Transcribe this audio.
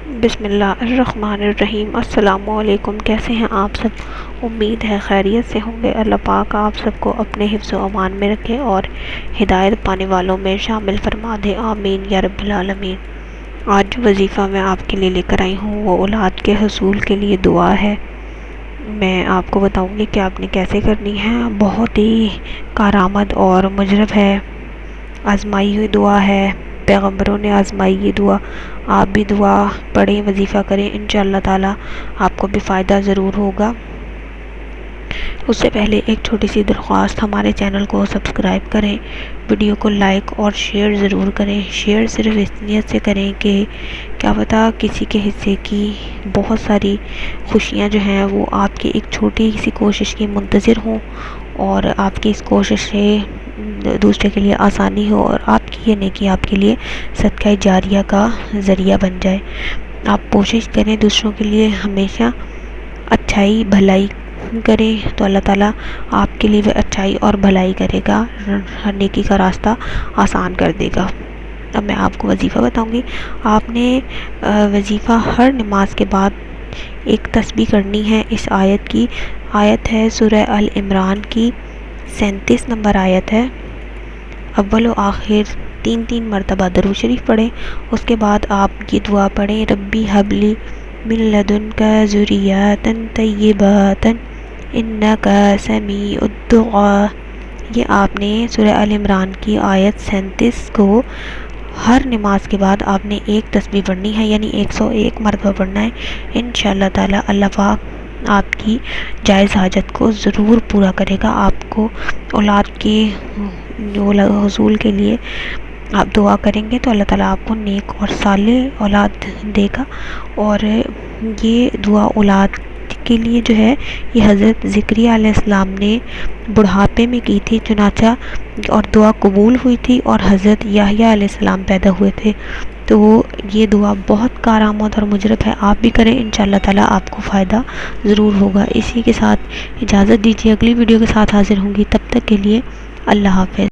بسم اللہ الرحمن الرحیم۔ السلام علیکم، کیسے ہیں آپ سب؟ امید ہے خیریت سے ہوں گے۔ اللہ پاک آپ سب کو اپنے حفظ و امان میں رکھے اور ہدایت پانے والوں میں شامل فرما دے، آمین یا رب العالمین۔ آج جو وظیفہ میں آپ کے لیے لے کر آئی ہوں وہ اولاد کے حصول کے لیے دعا ہے۔ میں آپ کو بتاؤں گی کہ آپ نے کیسے کرنی ہے۔ بہت ہی کارآمد اور مجرب ہے، آزمائی ہوئی دعا ہے، پیغمبروں نے آزمائی یہ دعا۔ آپ بھی دعا پڑھیں، وظیفہ کریں، انشاءاللہ تعالی آپ کو بھی فائدہ ضرور ہوگا۔ اس سے پہلے ایک چھوٹی سی درخواست، ہمارے چینل کو سبسکرائب کریں، ویڈیو کو لائک اور شیئر ضرور کریں۔ شیئر صرف اس نیت سے کریں کہ کیا پتہ کسی کے حصے کی بہت ساری خوشیاں جو ہیں وہ آپ کی ایک چھوٹی سی کوشش کی منتظر ہوں، اور آپ کی اس کوشش سے دوسرے کے لیے آسانی ہو، اور آپ کی یہ نیکی آپ کے لیے صدقہ جاریہ کا ذریعہ بن جائے۔ آپ کوشش کریں دوسروں کے لیے ہمیشہ اچھائی بھلائی کریں، تو اللہ تعالیٰ آپ کے لیے بھی اچھائی اور بھلائی کرے گا، ہر نیکی کا راستہ آسان کر دے گا۔ اب میں آپ کو وظیفہ بتاؤں گی۔ آپ نے وظیفہ ہر نماز کے بعد ایک تسبیح کرنی ہے۔ اس آیت کی آیت ہے سورہ ال عمران کی 37 نمبر آیت ہے۔ اول و آخر 3 مرتبہ درود شریف پڑھیں، اس کے بعد آپ یہ دعا پڑھیں، ربی حب لی من لدنک ذریۃ طیبۃ انک سمیع الدعاء۔ یہ آپ نے سورہ ال عمران کی آیت 37 کو ہر نماز کے بعد آپ نے ایک تسبیح پڑھنی ہے، یعنی 101 مرتبہ پڑھنا ہے۔ انشاءاللہ تعالی اللہ پاک آپ کی جائز حاجت کو ضرور پورا کرے گا۔ آپ کو اولاد کے حصول کے لیے آپ دعا کریں گے تو اللہ تعالیٰ آپ کو نیک اور صالح اولاد دے گا۔ اور یہ دعا اولاد کے لیے جو ہے یہ حضرت زکریا علیہ السلام نے بڑھاپے میں کی تھی، چنانچہ اور دعا قبول ہوئی تھی، اور حضرت یحییٰ علیہ السلام پیدا ہوئے تھے۔ تو یہ دعا بہت کارآمد اور مجرب ہے، آپ بھی کریں، انشاءاللہ تعالیٰ آپ کو فائدہ ضرور ہوگا۔ اسی کے ساتھ اجازت دیجیے، اگلی ویڈیو کے ساتھ حاضر ہوں گی، تب تک کے لیے اللہ حافظ۔